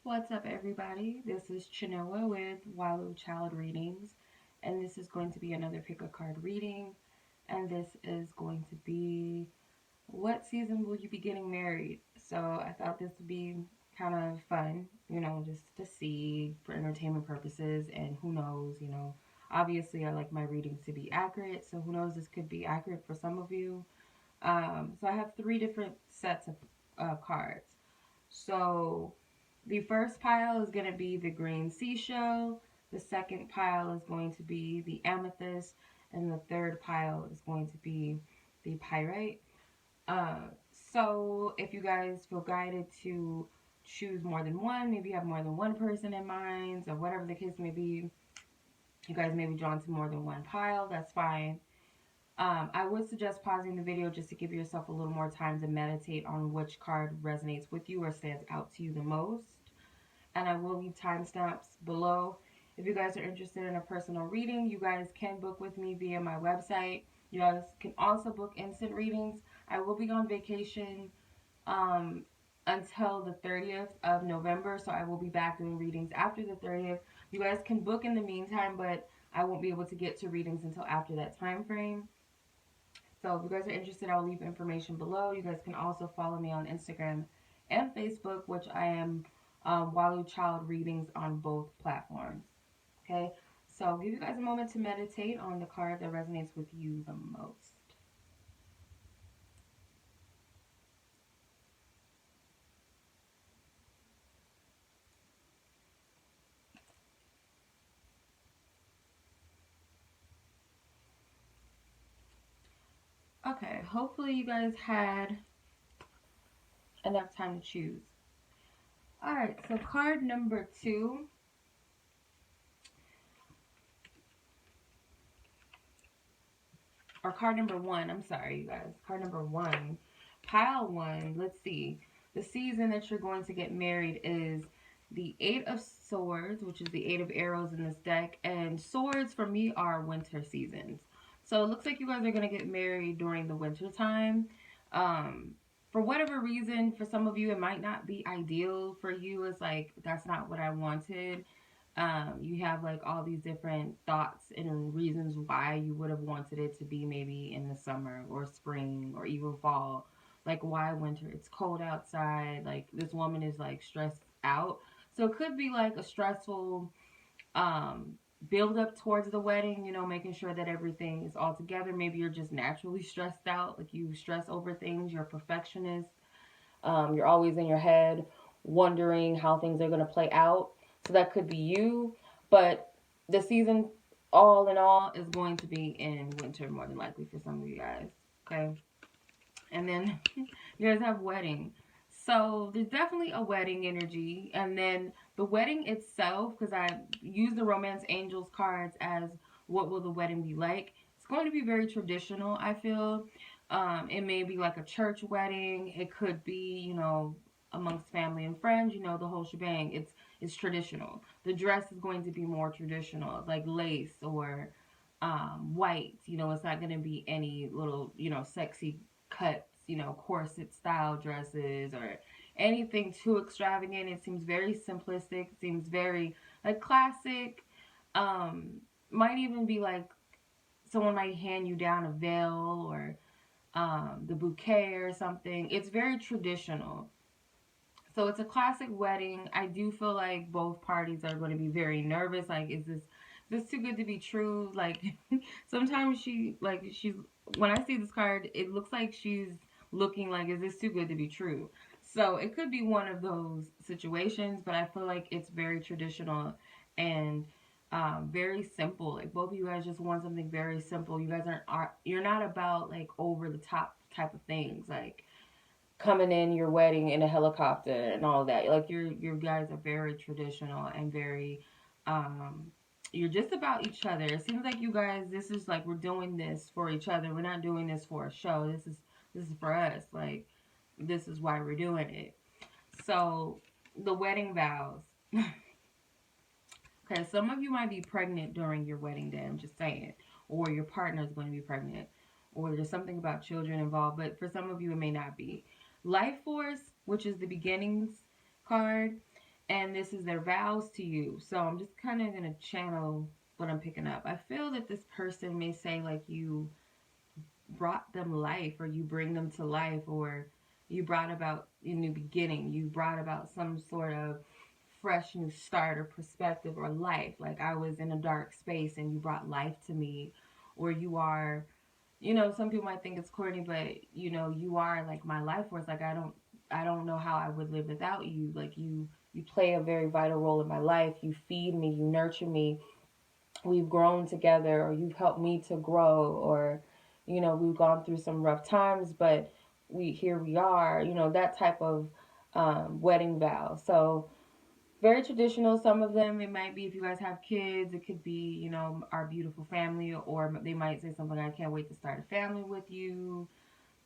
What's up, everybody? This is Chinoa with Child Readings, and this is going to be another pick a card reading. And this is going to be what season will you be getting married? So I thought this would be kind of fun, just to see for entertainment purposes. And who knows, obviously I like my readings to be accurate, so who knows, this could be accurate for some of you. So I have three different sets of cards. So the first pile is going to be the green seashell. The second pile is going to be the amethyst. And the third pile is going to be the pyrite. So if you guys feel guided to choose more than one, maybe you have more than one person in mind, or whatever the case may be, you guys may be drawn to more than one pile, that's fine. I would suggest pausing the video just to give yourself a little more time to meditate on which card resonates with you or stands out to you the most. And I will leave timestamps below. If you guys are interested in a personal reading, you guys can book with me via my website. You guys can also book instant readings. I will be on vacation until the 30th of November, so I will be back doing readings after the 30th. You guys can book in the meantime, but I won't be able to get to readings until after that time frame. So if you guys are interested, I'll leave information below. You guys can also follow me on Instagram and Facebook, which I am Child Readings on both platforms. Okay, so I'll give you guys a moment to meditate on the card that resonates with you the most. Okay, hopefully you guys had enough time to choose. Alright, so card number 2. Or card number 1, I'm sorry, you guys. Card number 1. Pile 1, let's see. The season that you're going to get married is the 8 of Swords, which is the 8 of Arrows in this deck. And swords, for me, are winter seasons. So it looks like you guys are going to get married during the winter time. For whatever reason, for some of you, it might not be ideal for you. It's like, that's not what I wanted. You have like all these different thoughts and reasons why you would have wanted it to be maybe in the summer or spring or even fall. Like, why winter? It's cold outside. Like, this woman is like stressed out. So it could be like a stressful build up towards the wedding, making sure that everything is all together. Maybe you're just naturally stressed out. Like, you stress over things. You're a perfectionist. You're always in your head wondering how things are going to play out. So that could be you. But the season, all in all, is going to be in winter more than likely for some of you guys. Okay. And then you guys have wedding. So there's definitely a wedding energy. And then the wedding itself, because I use the Romance Angels cards as what will the wedding be like. It's going to be very traditional, I feel. It may be like a church wedding. It could be, amongst family and friends, the whole shebang. It's traditional. The dress is going to be more traditional, like lace or white. It's not going to be any little, sexy cuts, corset style dresses or anything too extravagant. It seems very simplistic. It seems very like classic. Might even be like someone might hand you down a veil or the bouquet or something. It's very traditional. So it's a classic wedding. I do feel like both parties are going to be very nervous. Like, is this too good to be true? Like, sometimes she's when I see this card, it looks like she's looking like, is this too good to be true? So it could be one of those situations, but I feel like it's very traditional and very simple. Like, both of you guys just want something very simple. You guys you're not about like over the top type of things. Like, coming in your wedding in a helicopter and all that. Like, your guys are very traditional and very you're just about each other. It seems like you guys, this is like, we're doing this for each other. We're not doing this for a show. This is for us. Like, this is why we're doing it. So the wedding vows. Okay, some of you might be pregnant during your wedding day, I'm just saying. Or your partner is going to be pregnant. Or there's something about children involved. But for some of you, it may not be. Life Force, which is the beginnings card, and this is their vows to you. So I'm just kind of going to channel what I'm picking up. I feel that this person may say like you brought them life, or you bring them to life, or you brought about a new beginning, you brought about some sort of fresh new start or perspective or life. Like I was in a dark space and you brought life to me. Or you are, some people might think it's corny, but you are like my life force. Like I don't know how I would live without you. Like you play a very vital role in my life. You feed me, you nurture me. We've grown together, or you've helped me to grow, or we've gone through some rough times, but we are, that type of wedding vow. So very traditional. Some of them, it might be, if you guys have kids, it could be, our beautiful family, or they might say something, I can't wait to start a family with you.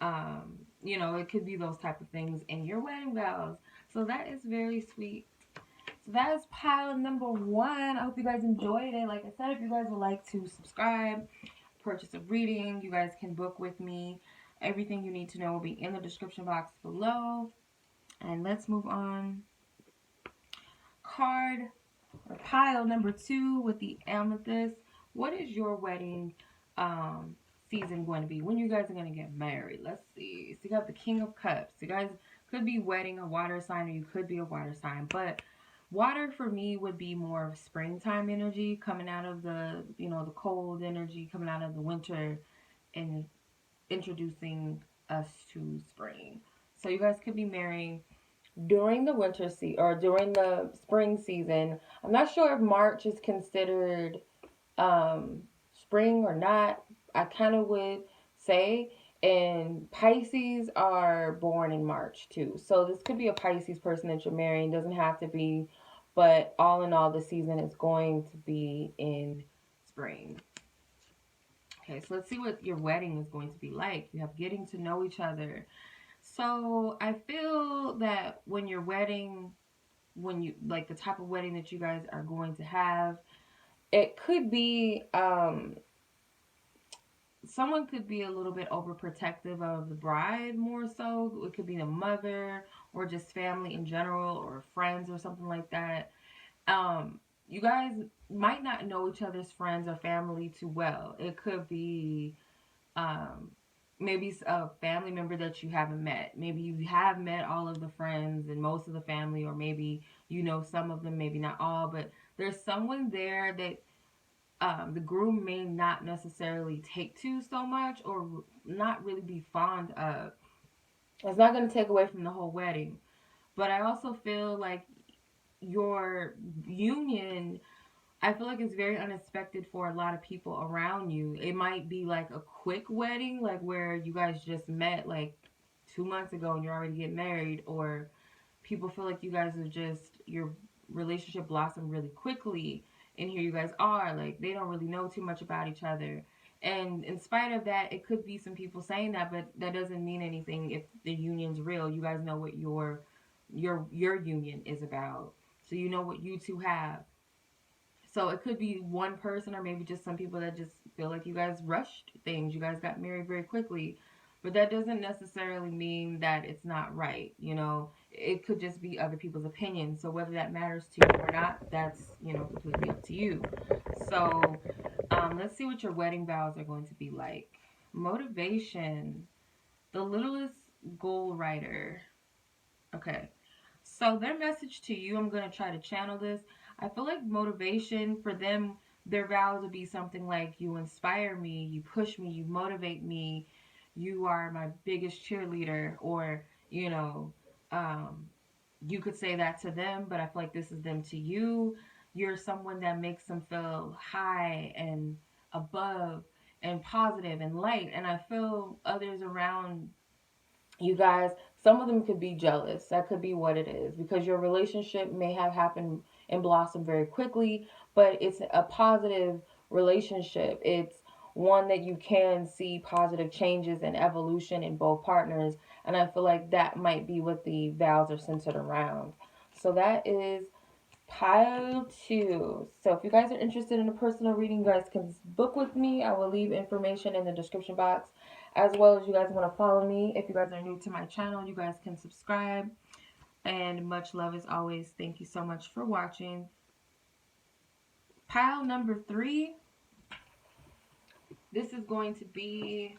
It could be those type of things in your wedding vows. So that is very sweet. So that is pile number one. I hope you guys enjoyed it. Like I said, if you guys would like to subscribe, purchase a reading, you guys can book with me. Everything you need to know will be in the description box below. And let's move on. Card or pile number two with the amethyst. What is your wedding season going to be? When you guys are going to get married? Let's see. So you got the King of Cups. You guys could be wedding a water sign, or you could be a water sign. But water for me would be more of springtime energy, coming out of the cold energy, coming out of the winter, and introducing us to spring. So you guys could be marrying during the winter season or during the spring season. I'm not sure if March is considered um, spring or not. I kind of would say. And Pisces are born in March too. So this could be a Pisces person that you're marrying. Doesn't have to be. But all in all, the season is going to be in spring. Okay, so let's see what your wedding is going to be like. You have getting to know each other. So I feel that when you're wedding, when you like the type of wedding that you guys are going to have, it could be someone could be a little bit overprotective of the bride more so. It could be the mother, or just family in general, or friends or something like that. You guys might not know each other's friends or family too well. It could be um, maybe a family member that you haven't met. Maybe you have met all of the friends and most of the family, or maybe you know some of them, maybe not all, but there's someone there that the groom may not necessarily take to so much, or not really be fond of. It's not going to take away from the whole wedding, but I also feel like your union, I feel like it's very unexpected for a lot of people around you. It might be like a quick wedding, like where you guys just met like 2 months ago and you're already getting married, or people feel like you guys are just, your relationship blossomed really quickly, and here you guys are, like they don't really know too much about each other. And in spite of that, it could be some people saying that, but that doesn't mean anything if the union's real. You guys know what your union is about. So you know what you two have. So it could be one person, or maybe just some people that just feel like you guys rushed things. You guys got married very quickly. But that doesn't necessarily mean that it's not right. It could just be other people's opinions. So whether that matters to you or not, that's, completely up to you. So let's see what your wedding vows are going to be like. Motivation. The littlest goal writer. Okay. So their message to you, I'm going to try to channel this. I feel like motivation for them, their vows would be something like, you inspire me, you push me, you motivate me, you are my biggest cheerleader, or, um, you could say that to them, but I feel like this is them to you. You're someone that makes them feel high and above and positive and light. And I feel others around you guys, some of them could be jealous. That could be what it is, because your relationship may have happened and blossomed very quickly, but it's a positive relationship. It's one that you can see positive changes and evolution in both partners. And I feel like that might be what the vows are centered around. So that is pile two. So if you guys are interested in a personal reading, you guys can book with me. I will leave information in the description box, as well as you guys want to follow me. If you guys are new to my channel, you guys can subscribe. And much love as always. Thank you so much for watching. Pile number 3. This is going to be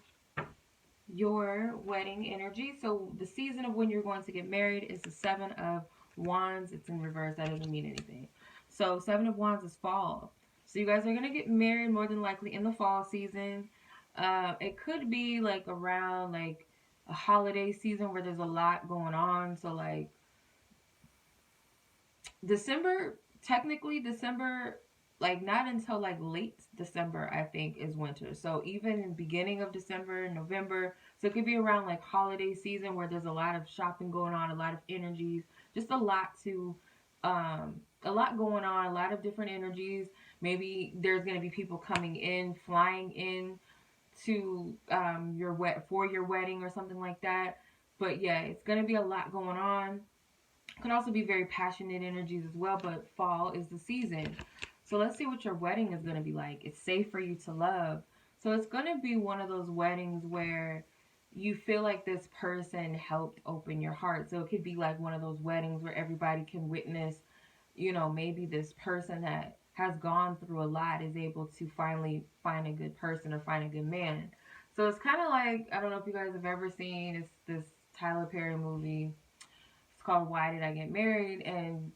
your wedding energy. So the season of when you're going to get married is the 7 of Wands. It's in reverse. That doesn't mean anything. So 7 of Wands is fall. So you guys are going to get married more than likely in the fall season. It could be like around like a holiday season where there's a lot going on. So like December, technically December, like not until like late December, I think, is winter. So even in beginning of December, November, so it could be around like holiday season where there's a lot of shopping going on, a lot of energies, just a lot going on, a lot of different energies. Maybe there's going to be people coming in, flying in to for your wedding or something like that. But yeah, it's going to be a lot going on. Could also be very passionate energies as well, but fall is the season. So let's see what your wedding is going to be like. It's safe for you to love. So it's going to be one of those weddings where you feel like this person helped open your heart. So it could be like one of those weddings where everybody can witness, maybe this person that has gone through a lot is able to finally find a good person or find a good man. So it's kind of like, I don't know if you guys have ever seen this Tyler Perry movie. It's called Why Did I Get Married? And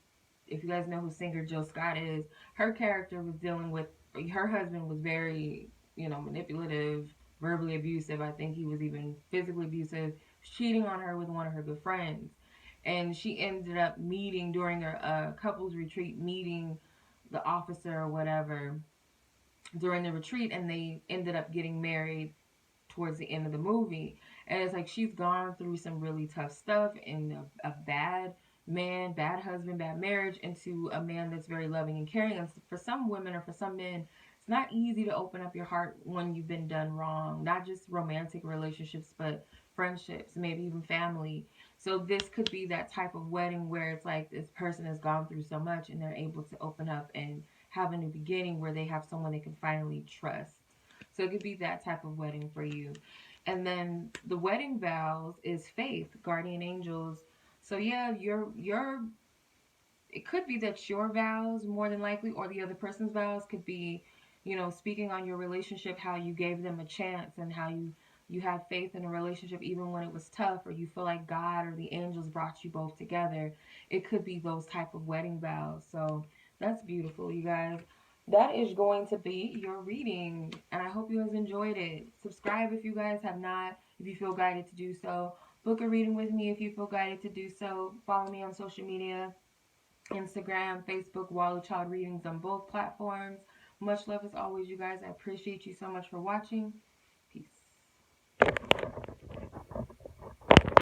if you guys know who singer Jill Scott is, her character was dealing with, her husband was very, manipulative, verbally abusive. I think he was even physically abusive, cheating on her with one of her good friends. And she ended up meeting during a couples retreat, meeting the officer or whatever during the retreat, and they ended up getting married towards the end of the movie. And it's like she's gone through some really tough stuff and a bad man, bad husband, bad marriage into a man that's very loving and caring. And for some women or for some men, it's not easy to open up your heart when you've been done wrong. Not just romantic relationships, but friendships, maybe even family. So this could be that type of wedding where it's like this person has gone through so much and they're able to open up and have a new beginning where they have someone they can finally trust. So it could be that type of wedding for you. And then the wedding vows is faith, guardian angels. So yeah, your it could be that your vows more than likely or the other person's vows could be, speaking on your relationship, how you gave them a chance and how you have faith in a relationship even when it was tough, or you feel like God or the angels brought you both together. It could be those type of wedding vows. So that's beautiful, you guys. That is going to be your reading, and I hope you guys enjoyed it. Subscribe if you guys have not, if you feel guided to do so. Book a reading with me if you feel guided to do so. Follow me on social media, Instagram, Facebook, Wall Child Readings on both platforms. Much love as always, you guys. I appreciate you so much for watching.